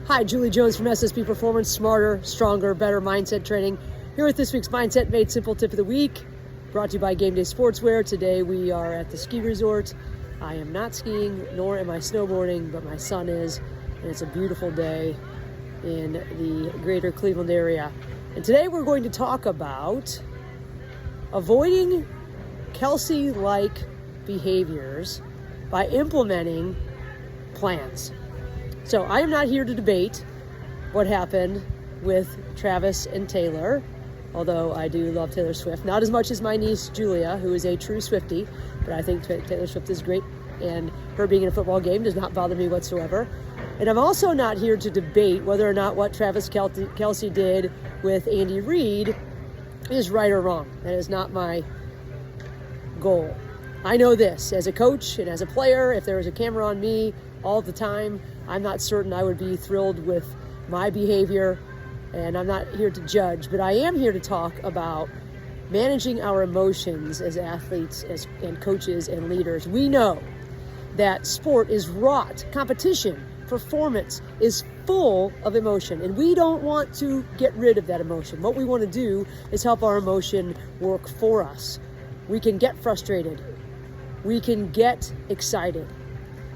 Hi, Julie Jones from SSB Performance, Smarter, Stronger, Better Mindset Training. Here with this week's Mindset Made Simple Tip of the Week, brought to you by Game Day Sportswear. Today we are at the ski resort. I am not skiing, nor am I snowboarding, but my son is, and it's a beautiful day in the greater Cleveland area. And today we're going to talk about avoiding Kelci-like behaviors by implementing plans. So I am not here to debate what happened with Travis and Taylor, although I do love Taylor Swift. Not as much as my niece Julia, who is a true Swiftie, but I think Taylor Swift is great, and her being in a football game does not bother me whatsoever. And I'm also not here to debate whether or not what Travis Kelce did with Andy Reid is right or wrong. That is not my goal. I know this, as a coach and as a player, if there was a camera on me all the time, I'm not certain I would be thrilled with my behavior, and I'm not here to judge, but I am here to talk about managing our emotions as athletes and coaches and leaders. We know that sport is wrought, competition, performance is full of emotion, and we don't want to get rid of that emotion. What we want to do is help our emotion work for us. We can get frustrated, we can get excited,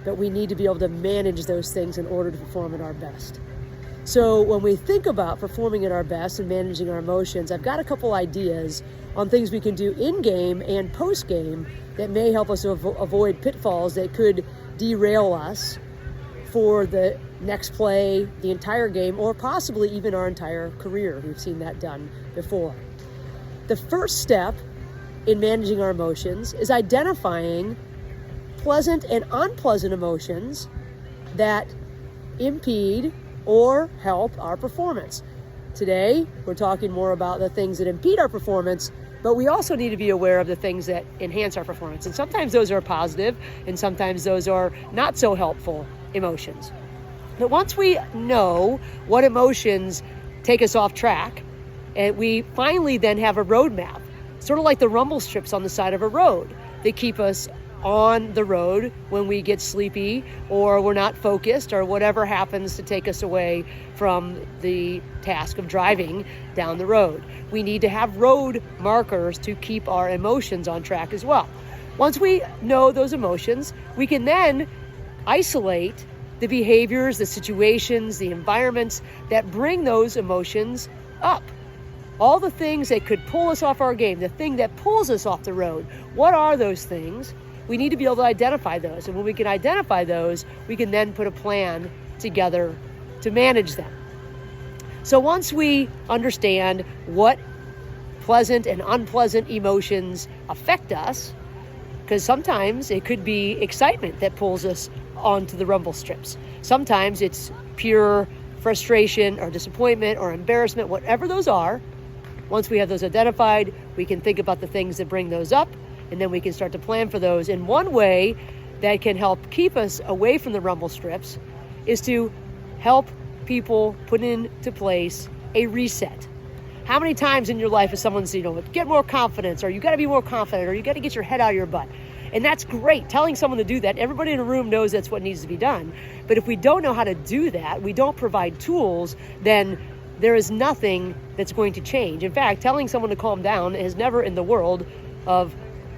but we need to be able to manage those things in order to perform at our best. So when we think about performing at our best and managing our emotions, I've got a couple ideas on things we can do in-game and post-game that may help us avoid pitfalls that could derail us for the next play, the entire game, or possibly even our entire career. We've seen that done before. The first step in managing our emotions is identifying pleasant and unpleasant emotions that impede or help our performance. Today, we're talking more about the things that impede our performance, but we also need to be aware of the things that enhance our performance. And sometimes those are positive, and sometimes those are not so helpful emotions. But once we know what emotions take us off track, and we finally then have a roadmap, sort of like the rumble strips on the side of a road. They keep us on the road when we get sleepy or we're not focused or whatever happens to take us away from the task of driving down the road. We need to have road markers to keep our emotions on track as well. Once we know those emotions, we can then isolate the behaviors, the situations, the environments that bring those emotions up. All the things that could pull us off our game, the thing that pulls us off the road. What are those things? We need to be able to identify those. And when we can identify those, we can then put a plan together to manage them. So once we understand what pleasant and unpleasant emotions affect us, because sometimes it could be excitement that pulls us onto the rumble strips. Sometimes it's pure frustration or disappointment or embarrassment, whatever those are. Once we have those identified, we can think about the things that bring those up, and then we can start to plan for those. And one way that can help keep us away from the rumble strips is to help people put into place a reset. How many times in your life has someone said, get more confidence, or you got to be more confident, or you got to get your head out of your butt? And that's great. Telling someone to do that, everybody in a room knows that's what needs to be done. But if we don't know how to do that, we don't provide tools, then there is nothing that's going to change. In fact, telling someone to calm down has never in the world of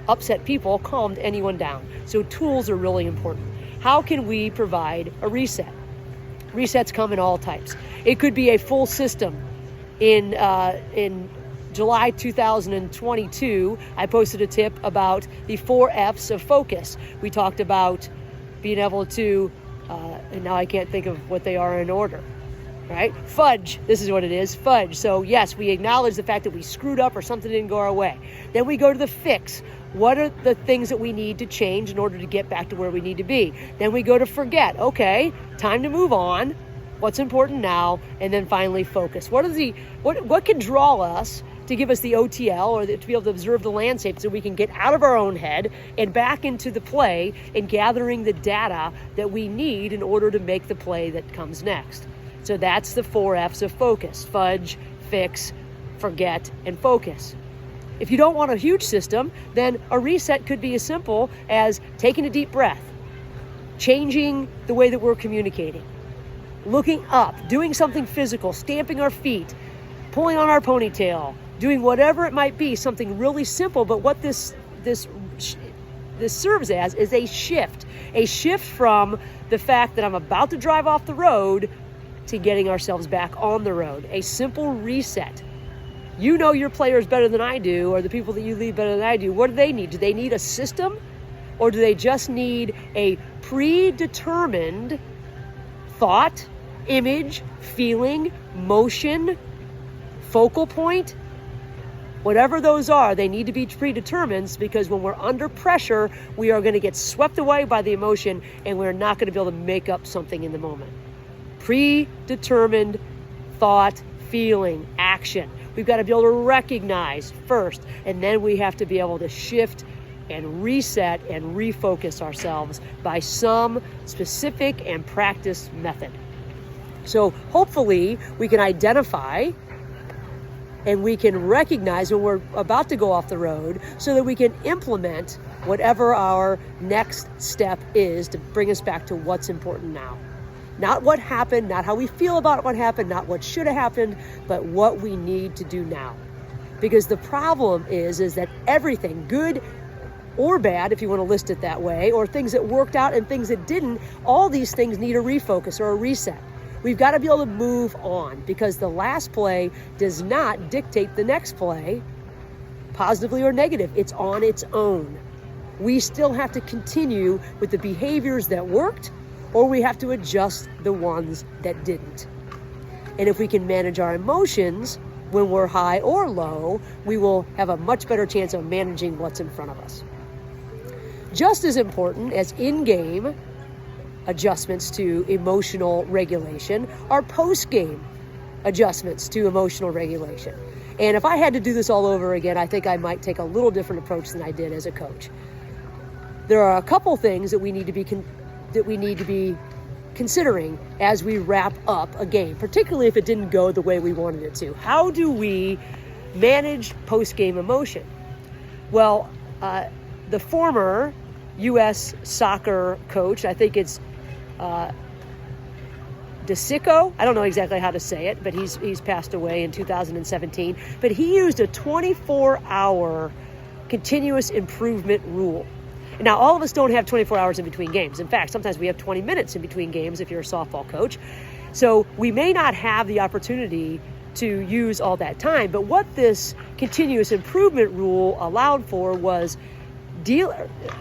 upset people calmed anyone down. So tools are really important. How can we provide a reset? Resets come in all types. It could be a full system. In July 2022, I posted a tip about the 4 F's of focus. We talked about being able to, and now I can't think of what they are in order. Right? Fudge. This is what it is. Fudge. So yes, we acknowledge the fact that we screwed up or something didn't go our way. Then we go to the fix. What are the things that we need to change in order to get back to where we need to be? Then we go to forget. Okay, time to move on. What's important now? And then finally focus. What can draw us to give us the OTL or to be able to observe the landscape so we can get out of our own head and back into the play and gathering the data that we need in order to make the play that comes next. So that's the 4 F's of focus: fudge, fix, forget, and focus. If you don't want a huge system, then a reset could be as simple as taking a deep breath, changing the way that we're communicating, looking up, doing something physical, stamping our feet, pulling on our ponytail, doing whatever it might be, something really simple. But what this serves as is a shift from the fact that I'm about to drive off the road to getting ourselves back on the road. A simple reset. You know your players better than I do, or the people that you lead better than I do. What do they need? Do they need a system, or do they just need a predetermined thought, image, feeling, motion, focal point? Whatever those are, they need to be predetermined, because when we're under pressure, we are going to get swept away by the emotion, and we're not going to be able to make up something in the moment. Predetermined thought, feeling, action. We've got to be able to recognize first, and then we have to be able to shift and reset and refocus ourselves by some specific and practiced method. So hopefully we can identify and we can recognize when we're about to go off the road, so that we can implement whatever our next step is to bring us back to what's important now. Not what happened, not how we feel about what happened, not what should have happened, but what we need to do now. Because the problem is that everything, good or bad, if you want to list it that way, or things that worked out and things that didn't, all these things need a refocus or a reset. We've got to be able to move on, because the last play does not dictate the next play, positively or negative. It's on its own. We still have to continue with the behaviors that worked, or we have to adjust the ones that didn't. And if we can manage our emotions when we're high or low, we will have a much better chance of managing what's in front of us. Just as important as in-game adjustments to emotional regulation are post-game adjustments to emotional regulation. And if I had to do this all over again, I think I might take a little different approach than I did as a coach. There are a couple things that we need to be considering as we wrap up a game, particularly if it didn't go the way we wanted it to. How do we manage post-game emotion? Well, the former U.S. soccer coach, I think it's DeSicco, I don't know exactly how to say it, but he's passed away in 2017. But he used a 24-hour continuous improvement rule. Now, all of us don't have 24 hours in between games. In fact, sometimes we have 20 minutes in between games if you're a softball coach. So we may not have the opportunity to use all that time. But what this continuous improvement rule allowed for was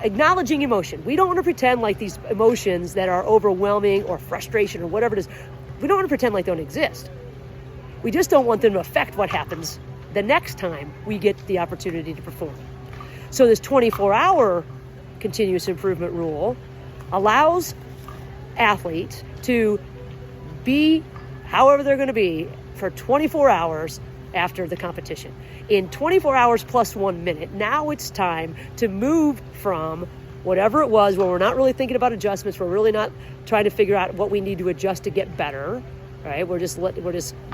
acknowledging emotion. We don't want to pretend like these emotions that are overwhelming or frustration or whatever it is, we don't want to pretend like they don't exist. We just don't want them to affect what happens the next time we get the opportunity to perform. So this 24-hour continuous improvement rule allows athletes to be however they're going to be for 24 hours after the competition. In 24 hours plus 1 minute, now it's time to move from whatever it was, where we're not really thinking about adjustments, we're really not trying to figure out what we need to adjust to get better, right? We're just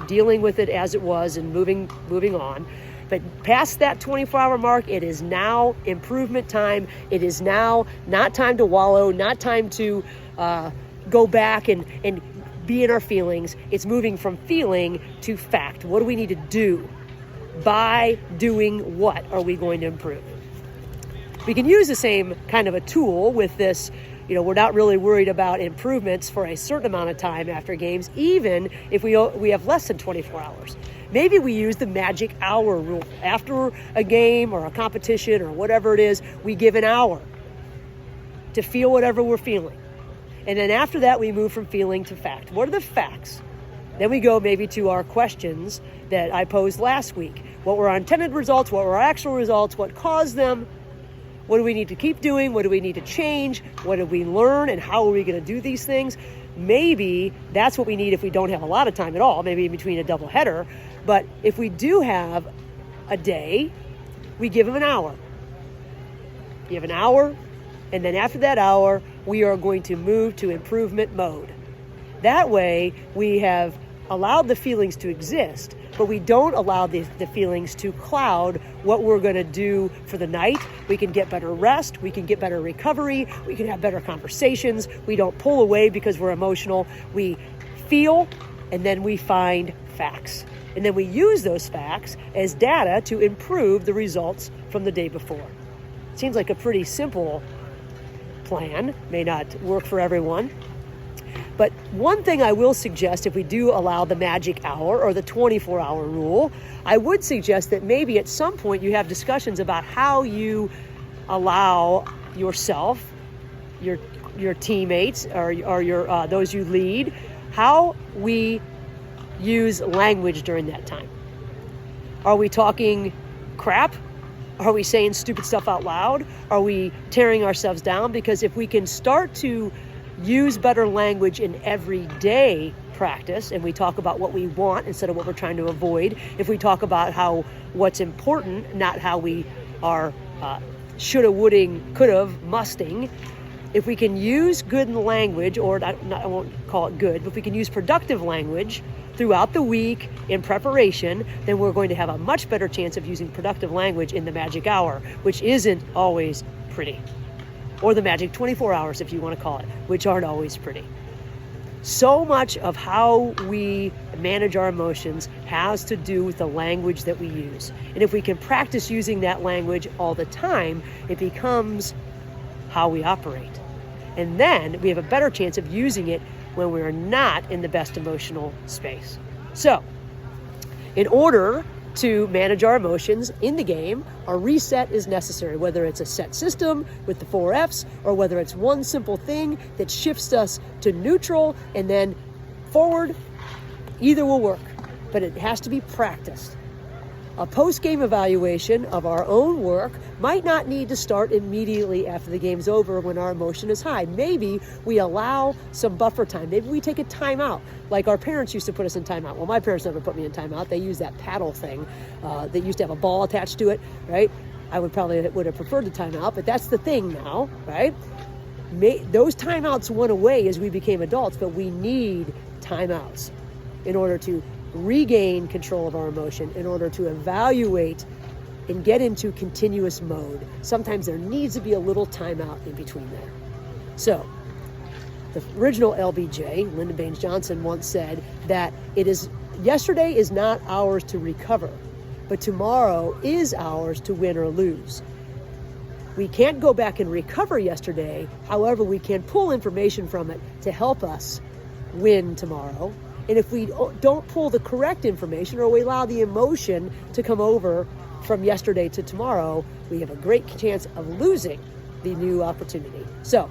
dealing with it as it was and moving on. But past that 24-hour mark, it is now improvement time. It is now not time to wallow, not time to go back and be in our feelings. It's moving from feeling to fact. What do we need to do? By doing what are we going to improve? We can use the same kind of a tool with this. We're not really worried about improvements for a certain amount of time after games, even if we have less than 24 hours. Maybe we use the magic hour rule. After a game or a competition or whatever it is, we give an hour to feel whatever we're feeling. And then after that, we move from feeling to fact. What are the facts? Then we go maybe to our questions that I posed last week. What were our intended results? What were our actual results? What caused them? What do we need to keep doing? What do we need to change? What did we learn? And how are we going to do these things? Maybe that's what we need if we don't have a lot of time at all, maybe in between a doubleheader. But if we do have a day, we give them an hour. You have an hour, and then after that hour, we are going to move to improvement mode. That way, we have allowed the feelings to exist, but we don't allow the feelings to cloud what we're going to do for the night. We can get better rest. We can get better recovery. We can have better conversations. We don't pull away because we're emotional. We feel, and then we find facts. And then we use those facts as data to improve the results from the day before. Seems like a pretty simple plan, may not work for everyone. But one thing I will suggest, if we do allow the magic hour or the 24-hour rule, I would suggest that maybe at some point you have discussions about how you allow yourself, your teammates, or your those you lead, how we use language during that time. Are we talking crap? Are we saying stupid stuff out loud? Are we tearing ourselves down? Because if we can start to use better language in everyday practice, and we talk about what we want instead of what we're trying to avoid, if we talk about what's important, not how we are shoulda, woulda, coulda, musting, if we can use good language, or I won't call it good, but if we can use productive language throughout the week in preparation, then we're going to have a much better chance of using productive language in the magic hour, which isn't always pretty. Or the magic 24 hours, if you want to call it, which aren't always pretty. So much of how we manage our emotions has to do with the language that we use. And if we can practice using that language all the time, it becomes how we operate. And then we have a better chance of using it when we're not in the best emotional space. So, in order to manage our emotions in the game, a reset is necessary, whether it's a set system with the 4 Fs, or whether it's one simple thing that shifts us to neutral and then forward. Either will work, but it has to be practiced. A post-game evaluation of our own work might not need to start immediately after the game's over when our emotion is high. Maybe we allow some buffer time. Maybe we take a timeout, like our parents used to put us in timeout. Well, my parents never put me in timeout. They used that paddle thing that used to have a ball attached to it, right? I would have preferred the timeout, but that's the thing now, right? Those timeouts went away as we became adults, but we need timeouts in order to regain control of our emotion, in order to evaluate and get into continuous mode. Sometimes there needs to be a little timeout in between there. So, the original LBJ, Lyndon Baines Johnson, once said that yesterday is not ours to recover, but tomorrow is ours to win or lose. We can't go back and recover yesterday. However, we can pull information from it to help us win tomorrow. And if we don't pull the correct information, or we allow the emotion to come over from yesterday to tomorrow, we have a great chance of losing the new opportunity. So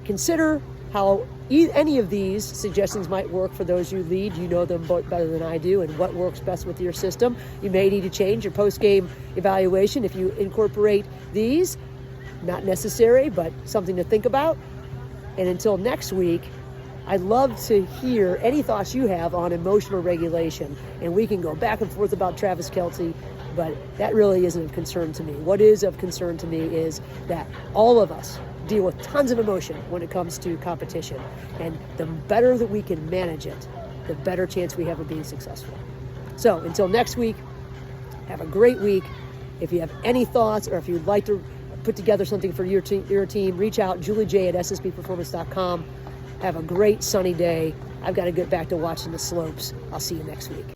consider how any of these suggestions might work for those you lead. You know them better than I do, and what works best with your system. You may need to change your post-game evaluation if you incorporate these. Not necessary, but something to think about. And until next week, I'd love to hear any thoughts you have on emotional regulation. And we can go back and forth about Travis Kelce, but that really isn't of concern to me. What is of concern to me is that all of us deal with tons of emotion when it comes to competition. And the better that we can manage it, the better chance we have of being successful. So until next week, have a great week. If you have any thoughts, or if you'd like to put together something for your team, reach out, juliej@ssbperformance.com. Have a great sunny day. I've got to get back to watching the slopes. I'll see you next week.